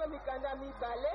biso mikanda mibale.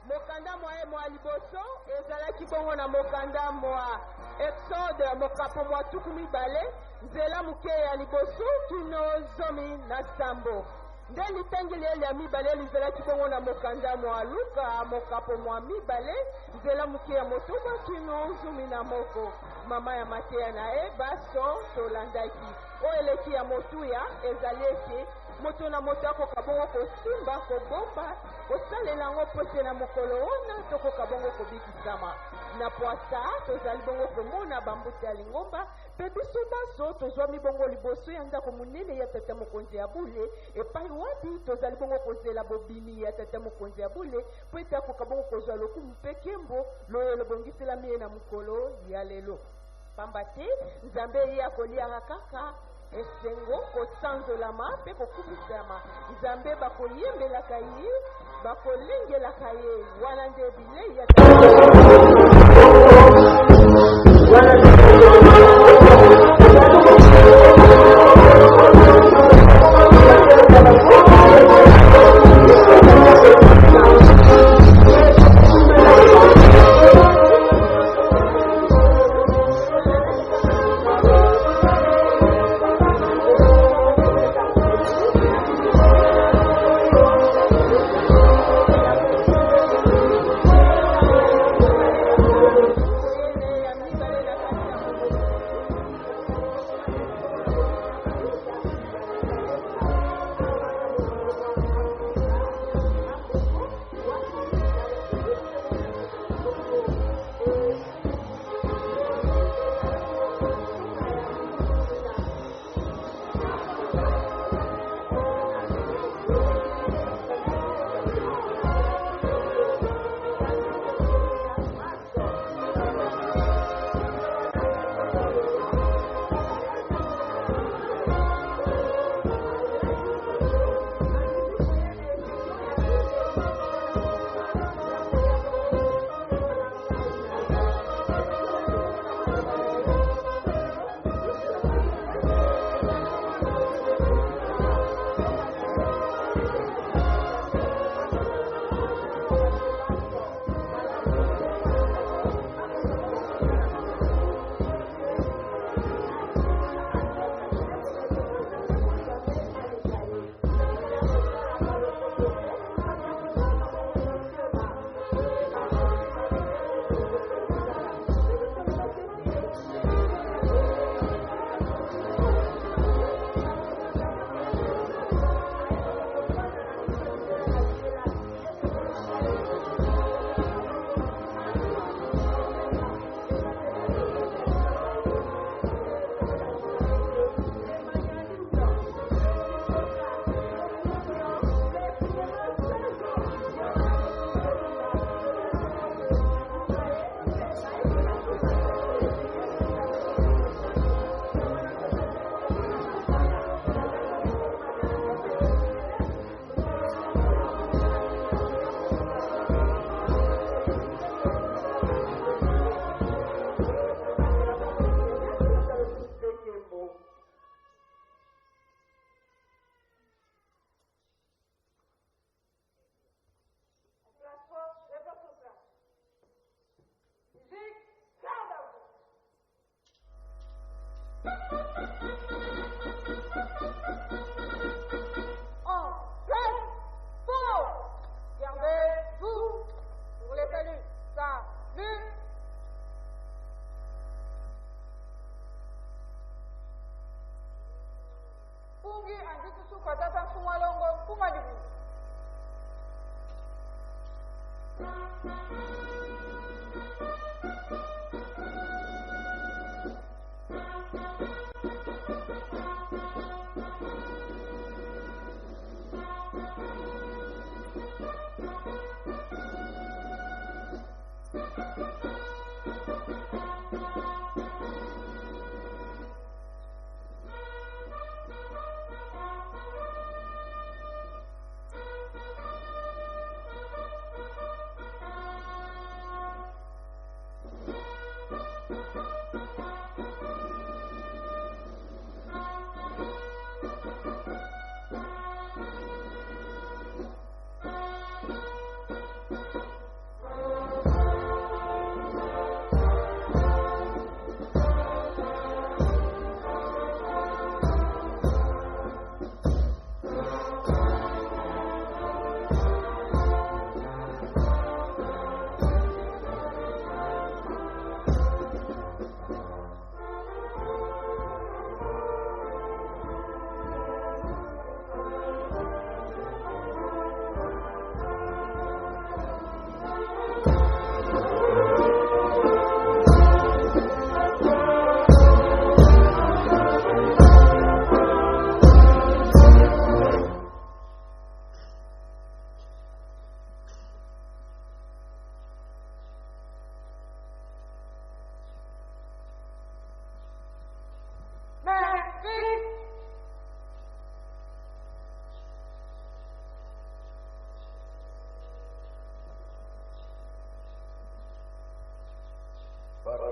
Mokanda moye mwa liboso ezalaki bongo na mokanda mwa Exode mokapo mwa tuku mibale nzela muke ya liboso kino zomi na sambo. Nde litangeli ele ya mibale lizalaki bongo na mokanda mwa Luka mokapo mwa mibale nzela muke ya motoba kino zumi na moko. Mama ya Mateya na e baso tolandaki. O eleki ya motuya ezali ete moto na moto akoka bongo kosimba kobomba kosalela yango pose na mokolo wana tokoka bongo kobikisama. Na poasa tozali bongo komona bambuta ya lingomba mpe biso baso tozwami bongo liboso ya ndako monene ya tata mokonzi ya bule epai wapi tozali bongo kozela bobimi ya tata mokonzi ya bule mpo ete akoka bongo kozwa lokumu mpe nkembo loyo lobongiselami ye na mokolo ya lelo. Pamba te nzambe ye akoliaka kaka esengo kosanzolama mpe kokumisama. Nzambe bakoyembelaka ye bakolengelaka ye wana nde bilei ya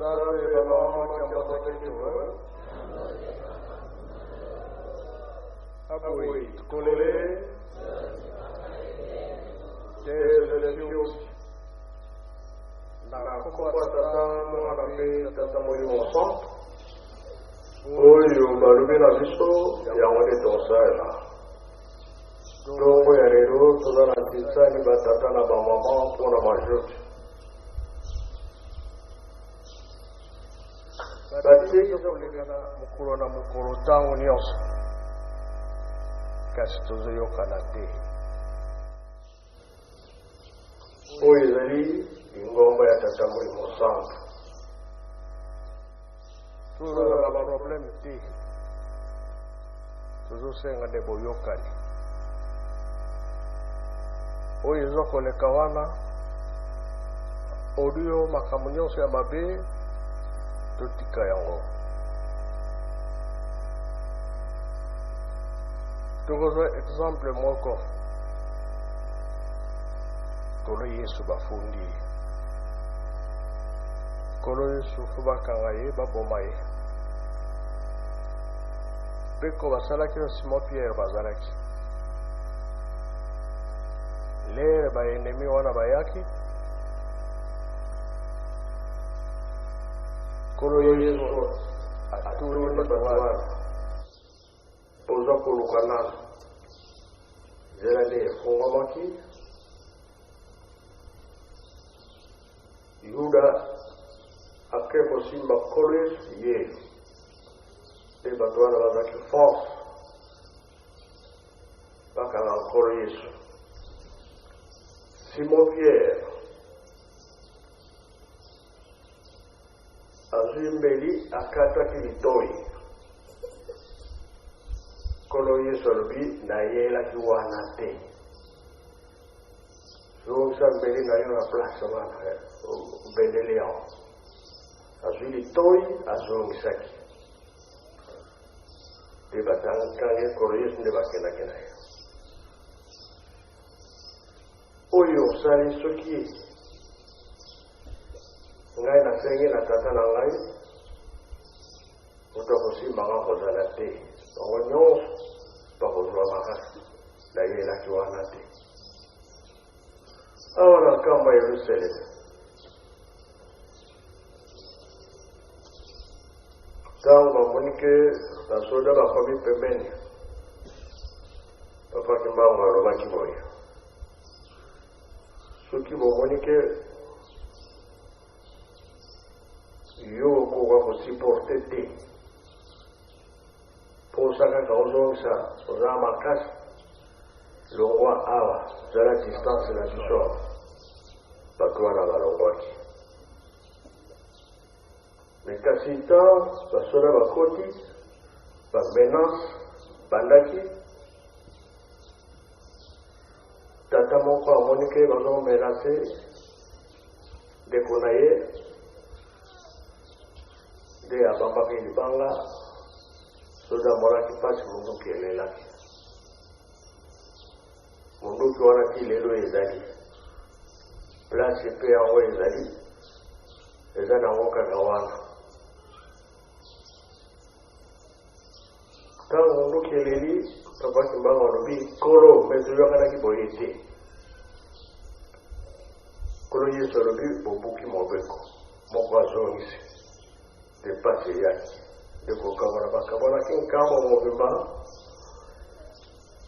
basase balama kiambata kijuwe abui tukolele des na komba tata mwana pe tata molimo santo oyo balobi na biso yango nde tosala ntongo ya lelo toza na ntisani batata na bamama mpona majote bateki kolekana mokolo na mokolo ntango nyonso kasi tozoyokana te oyo ezali lingomba ya tata molimo santo tozala na baprobleme te tozosenga nde boyokani oyo eza koleka wana olio makambo nyonso ya mabe totika yango tokozwa exemple moko kolo yesu bafundi kolo yesu fo bakanga ye baboma ye mpe ko basalaki na simon pierre bazalaki lere baenemi wana bayaki kolo yesu atuni bato wana oza koluka nano nzela nde efungwamaki yuda ake kosimba kolo yesu ye nde bato wana bazalaki force bakanga kolo yesu simon pierre azwi mbeli akataki litoi kolo yesu alobi nayelaki wana te zongisa mbeli na yo na place wana obendeli yango azwi litoi azongisaki nde batangange kolo yesu nde bakendaki na ye oyo osali soki ngai nasengi na tata na ngai moto akosimbanga kozala te yango nyonso bakozwa makasi nayelaki wana te awa na nkamba yerusaleme ntango bamoni ke basoda bakomi pembeni bapaki mbango alobaki boye soki bomoni ke yo okoka kosiporte te mposa kaka ozongisa oza makasi longwa awa zala distance na biso bato wana balongwaki me kasi ntan basoda bakoti bamenance bandaki tata moko amoni ke bazomenase ndeko na ye nde abambaki libanga soda amonaki mpasi munduki elelaki munduki wana ti lelo ezali place mpe yango ezali eza nango kaka wana ntango munduki eleli papaki mbango alobi kolo me toyokanaki boye te kolo yesu alobi bobuki mobeko moko azongisi nde pasi eyaki nde kokabona bakabonaki nkambo mobimba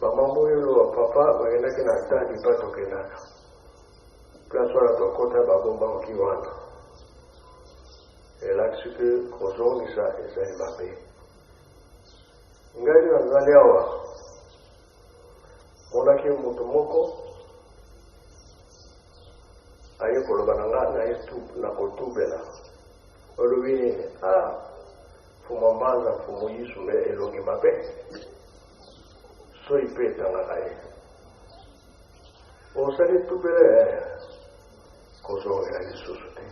bamambo oyo bapapa bakendaki na tandi mpa tokendaka place wana tokota babombaki wana elakisi ke kozongisa ezali mabe ngai nazali awa monaki moto moko aye koloba na nga na kotubela olobi nini fumo mbanza fumo yisu me elongi mabe so ipe etangaka ye osali tubele kozongela lisusu te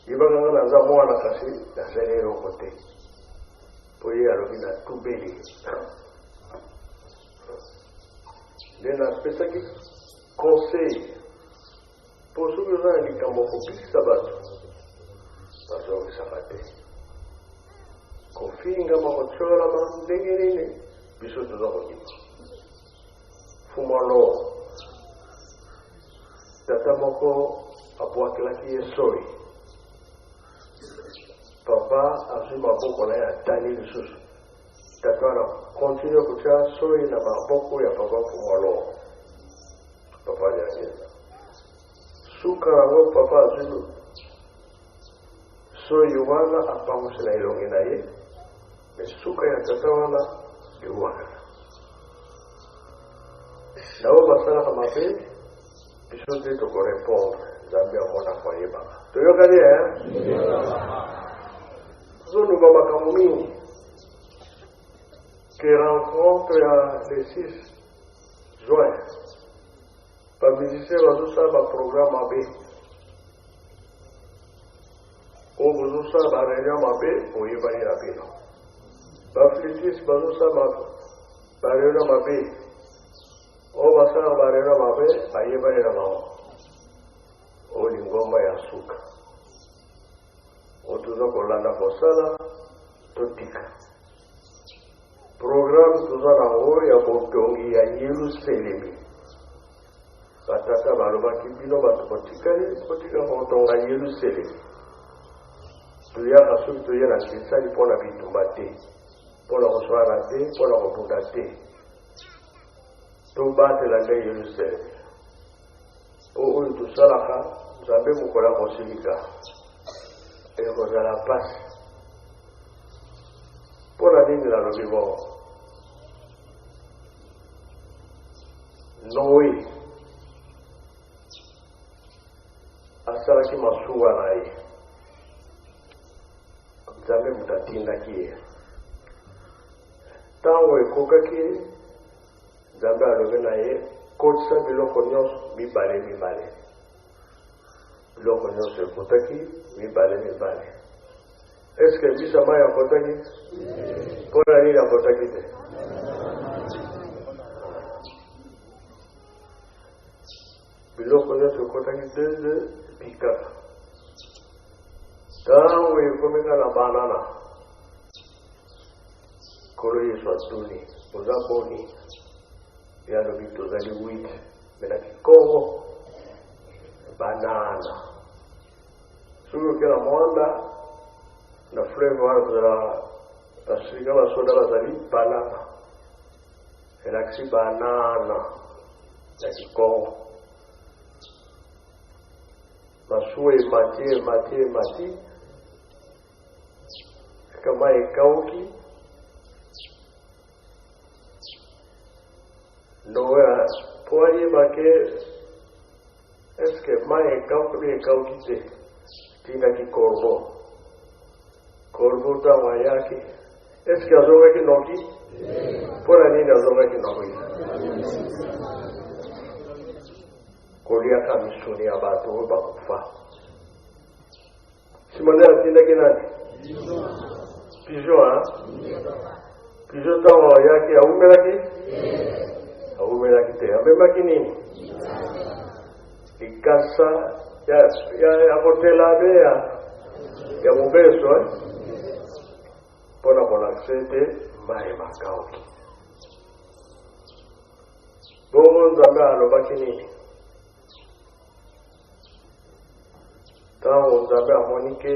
yebanga naza mwana kasi nasali eloko te po ye alobi na tubeli nde napesaki conseil pour ceux qui ont dit qu'on va sabat parce que ça va être kofi ngama kochola mandengene biso tuzako fumalo tata moko abwakelaki ye soi papa azwi maboko na ye atali lisusu tata wana continue kotya soi na maboko ya papa fumalo papa aliangeza suka yango papa azwi soi wana apangusi na elongi na ye suka ya tata wana liwaka nao basalaka mabe biso nde tokorepondre nzambe amona koyebaka toyokani tozoluka makambo mingi ke rencontre ya le 6 juin bamusicien bazosala baprogramme mabe oyo bozosala bareunion mabe oyebani na bino baflitis bazosala bareunion mabe oyo basala bareunion mabe ayebani na bango oyo lingomba ya suka oyo toza kolanda kosala totika programme toza nango ya botongi ya yerusalemi batata balobaki bino bato botika kotonga yerusalemi toyaka soki toye na kisali mpo na bitumba te mpo na koswana te mpo na kobunda te tobatela nde yerusalemi oyo tosalaka nzambe mokolo ya kosilika ekozala mpasi mpo na nini nalobi bongo noe asalaki masuwa na ye nzambe moto atindaki ye ntango ekokaki nzambe alobi na ye kotisa biloko nyonso mibale biloko nyonso ekotaki mibale eske bisa mai akotaki mpo na nini akotaki te biloko nyonso ekotaki dede bikaka ntango ekomeka na banana kolo yesu atuni oza boni yalobi tozali wite menaki kongo banana soki okela mwanda na fleuve wana kozala basika basoda bazali banana elakisi banana ya kikongo masuwa emati kama ekauki noa po ayebake eske mai ekauki te tindaki korbo ntango ayaki eske azongaki noki mpo na nini azongaki noki koliaka misuni ya bato oyo bakufa simone atindaki nani pigeon ntango ayaki awumelaki te amemaki nini likasa ya kotela be ya mobeso mpona kolakisa ete mai makauki bongo nzambe alobaki nini ntango nzambe amoni ke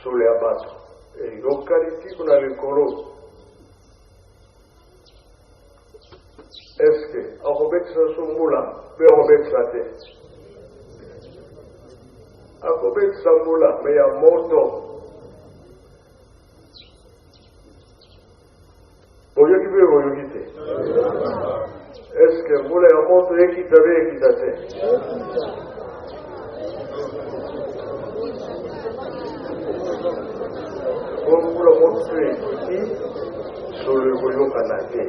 solo ya bato eyokali ti kuna likolo eske akobetisa so mbula mpe akobetisa te akobetisa mbula me ya moto boyoki mpe boyoki te eske mbula ya moto ekita mpe ekita te mbula moto ekoki solo ekoyokana te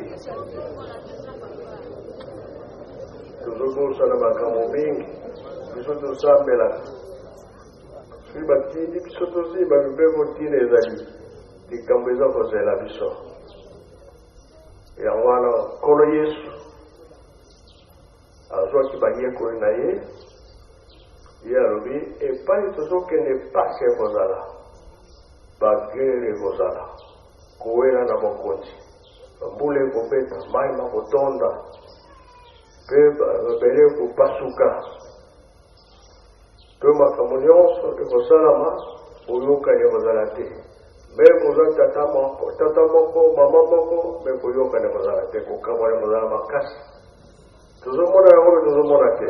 tozokosala makambo mingi biso tosambelaka soki batindi biso tozimba mibeko ntina ezali likambo eza kozela biso yango wana nkolo yesu azwaki bayekoli na ye balobi epai tozokende pasi ekozala bagere ekozala kowela na bokonzi mbula ekobeta mai makotonda mpe mabele ekopasuka to makambo nyonso ekosalama boyokani ekozala te me koza tata moko mama moko me koyokani ekozala te kokabwana ekozala makasi tozomona yango mpe tozomona te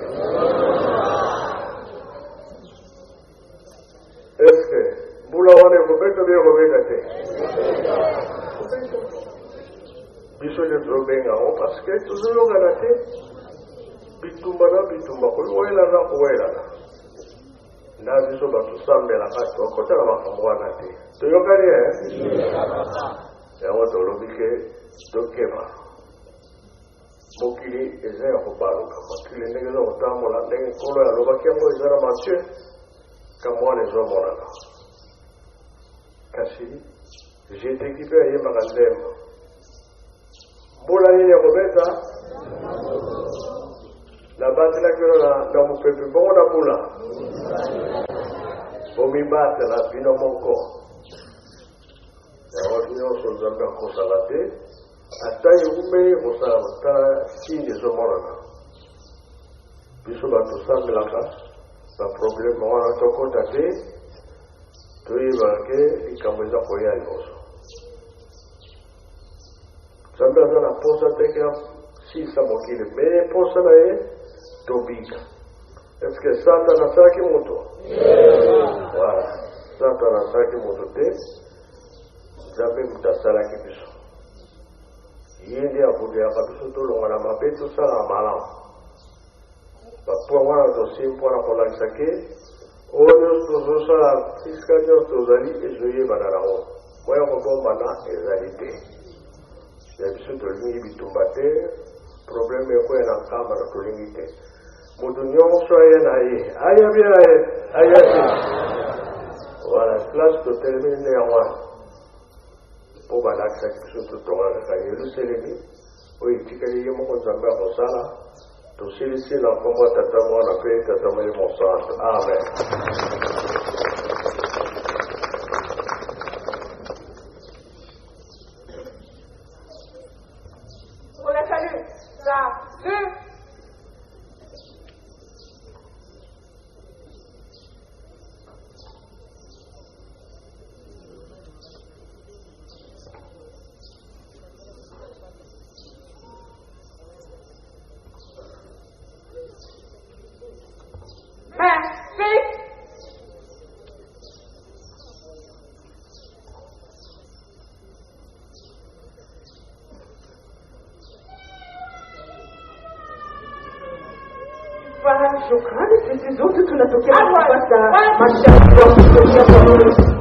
eske mbula wana ekobeta mpe ekobeta te biso nde tozobenga yango parceke tozoyokana te bitumba na bitumba koyelana koyelana na biso batosambelaka tokotala makambo wana te toyokani yango tolobi ke tokeba mokili eza ya kobaluka mokili ndenge eza kotambola ndenge nkolo yalobaki yango eza na mathieu kambo wana ezomonana kasi jeteki mpe ayembaka ndembo mbula nini ya kobeta nabatilaki na mopepe bongo na mbula bomibatela bino moko yango nyonso nzambe akosala te ata ewumeli kosala kotala sini ezomonana biso batosambelaka baprobleme wana tokota te toyebake likambo eza koya liboso nzambe aza na posa teke sisa mokili me posa na ye tobika eske satana asalaki moto wala satana asalaki moto te nzambe moto asalaki biso ye nde abudeyaka biso tolonga na mabe tosala malamu bapoint wana tosi mpona kolakisa ke oyo nyonso tozosala esika nyonso tozali ezoyebana nango moya kobombana ezali te ya biso tolingi bitumba te probleme ekoya na nkamba na tolingi te moto nyonso aye na ye aya bie aya te wala place totelemi nde yango wana mpo balakisaki biso totongana kaka yerusalemi oyo etikali ye moko nzambe ya kosala tosilisi na nkombo tata mwana mpe tata molimo santo amen Shukrani sisi zote tunatokea kupata masharti wa kutokia kwa Mungu.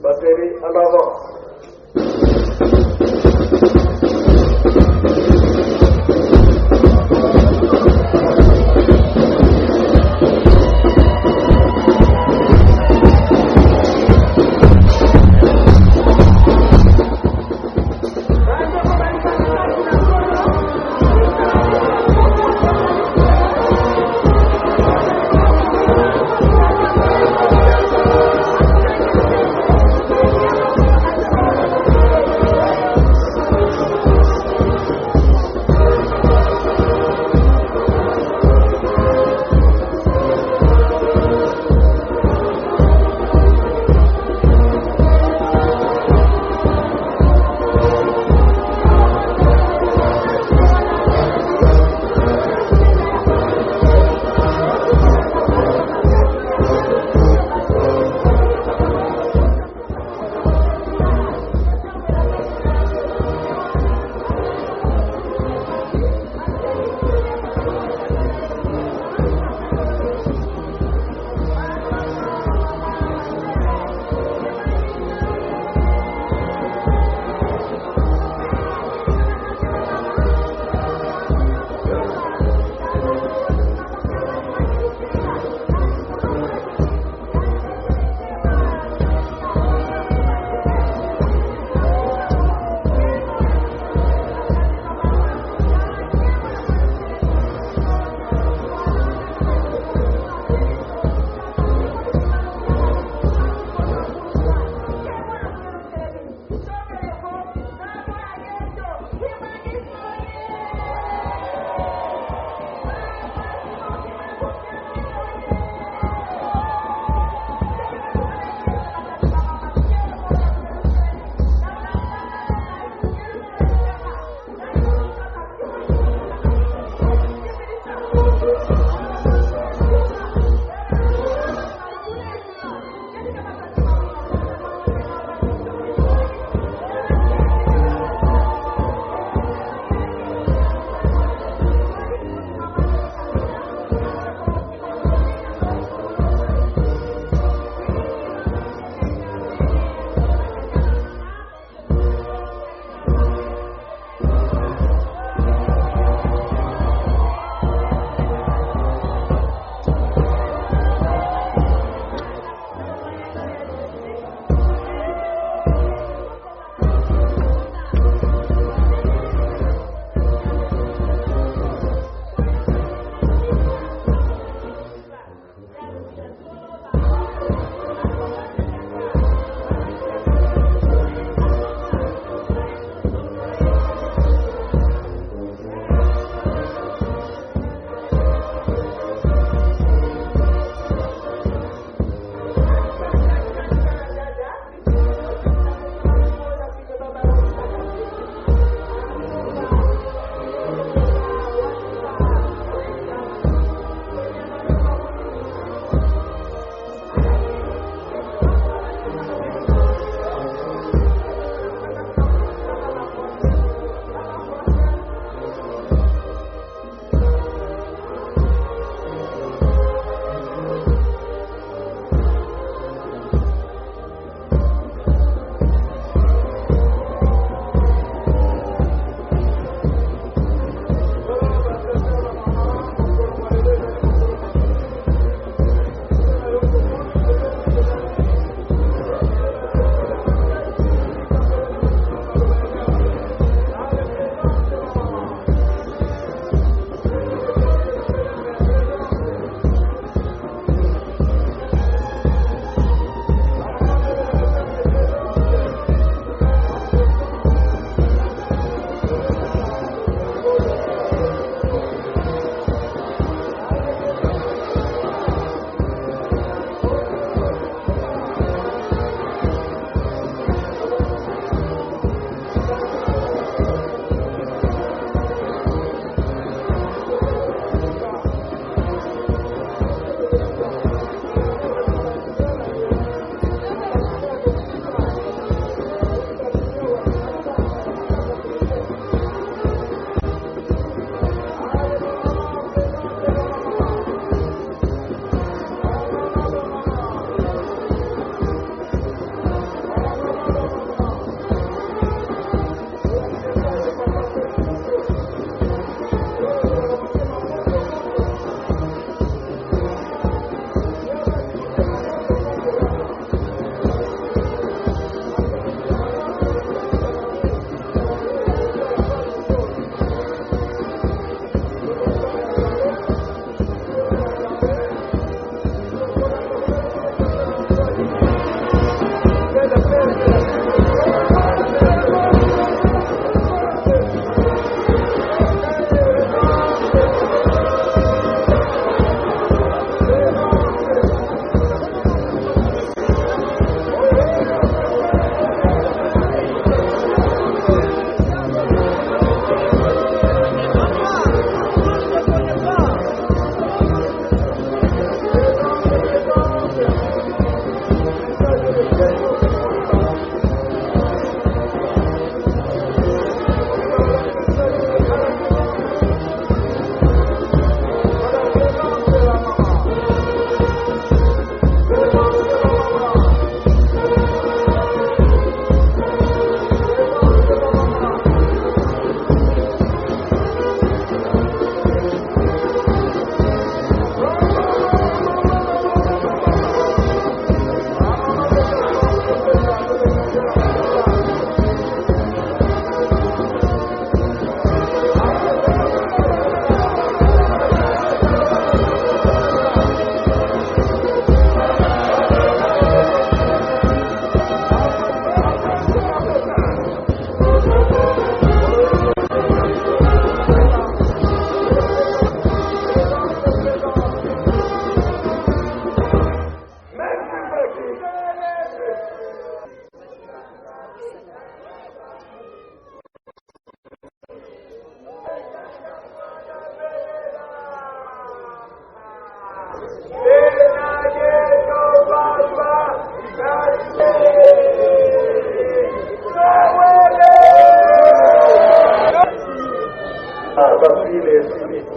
Batterie en avant.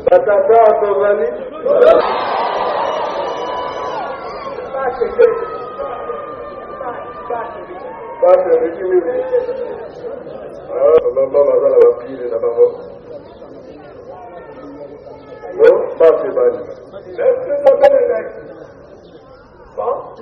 Batata tozali. Basi riki mimi. Baba bazala bapile na bango. No, basi bani. Let's go to the next. Bon,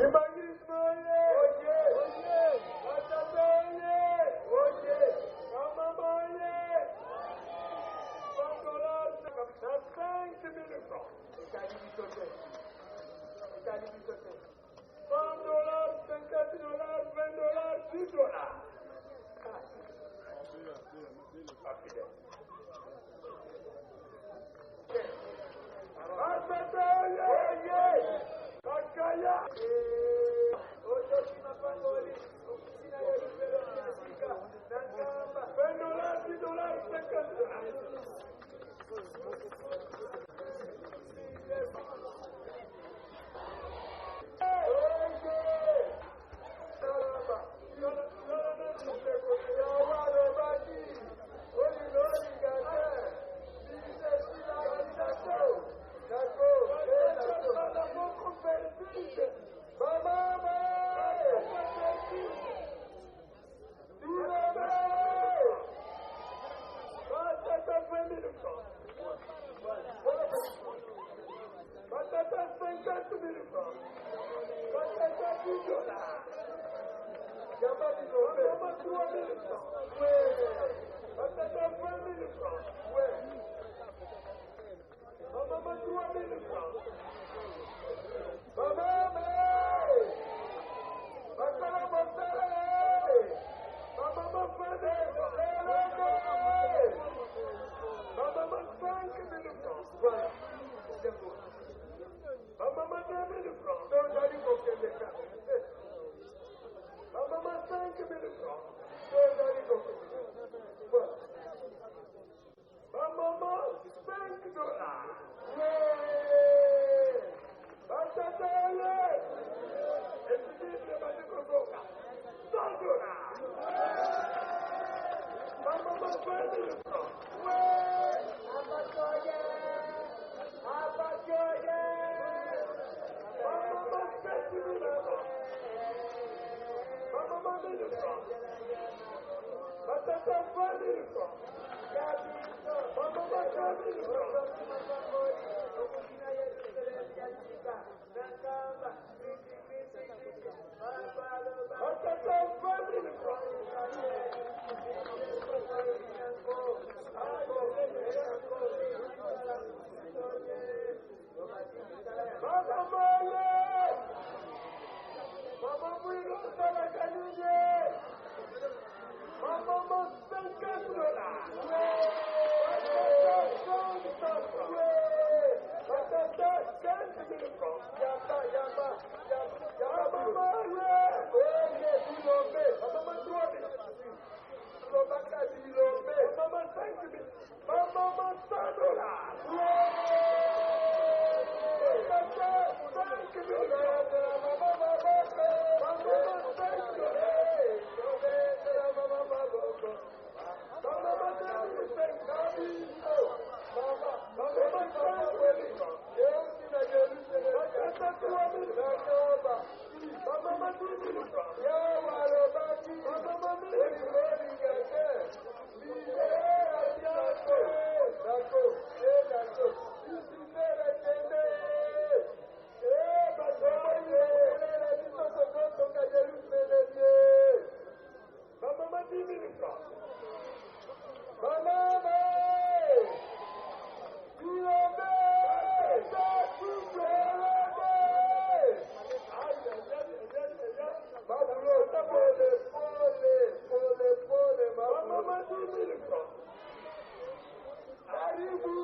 Karibu,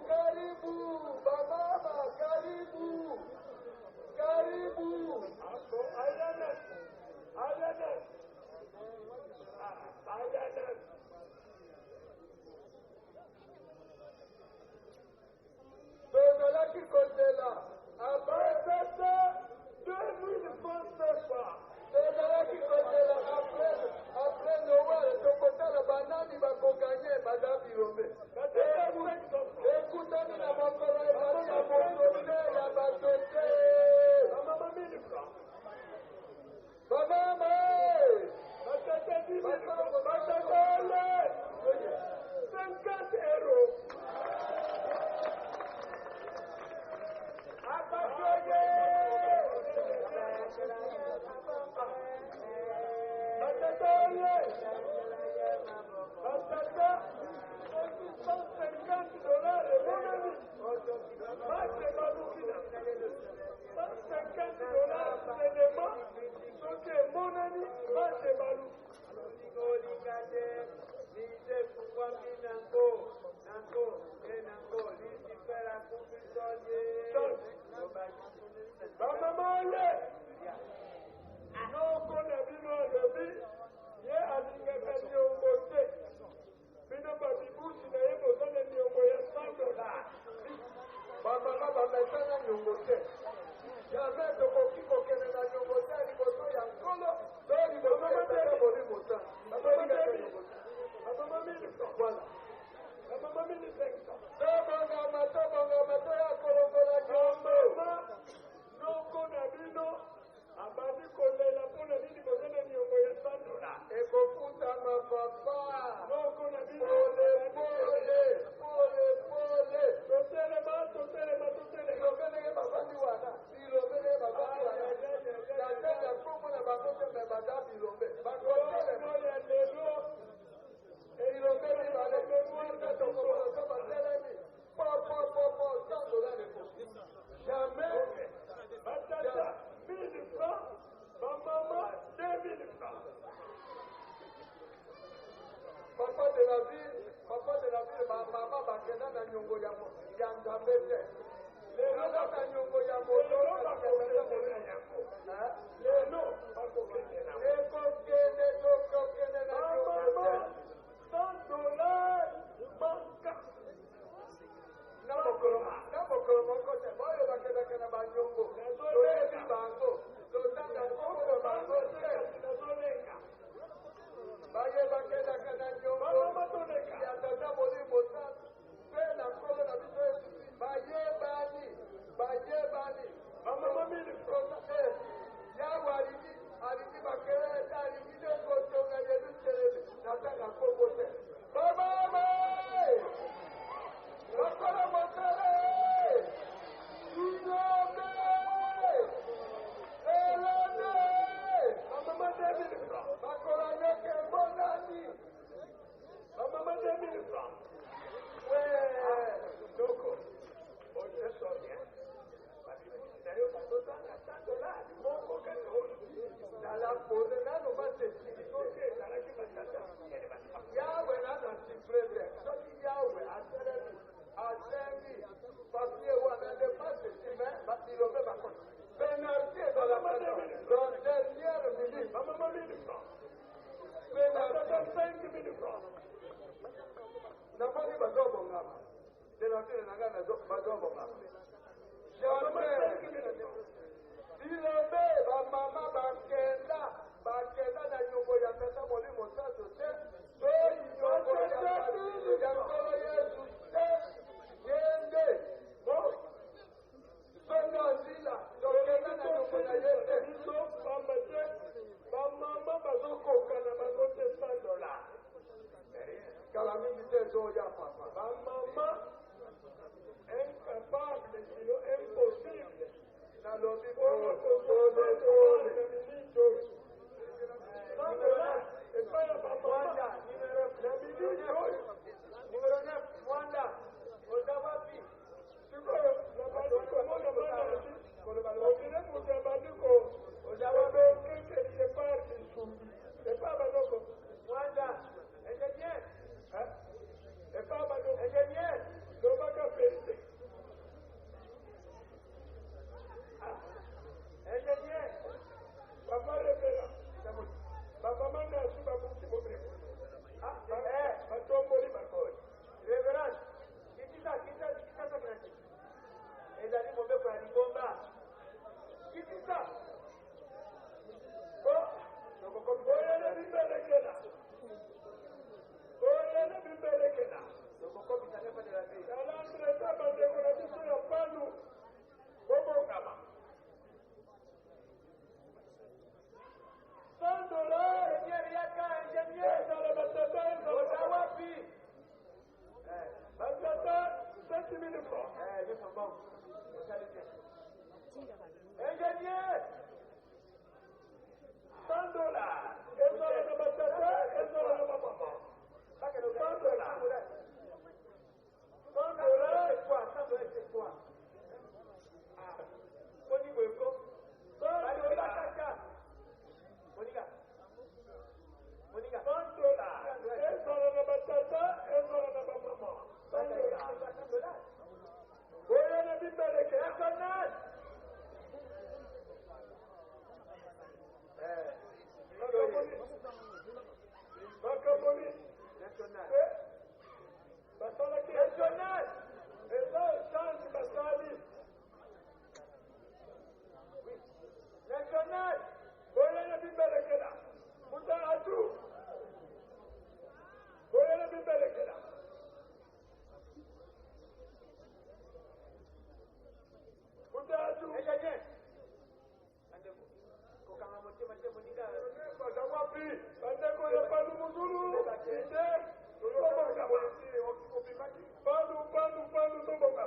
karibu.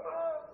Panu,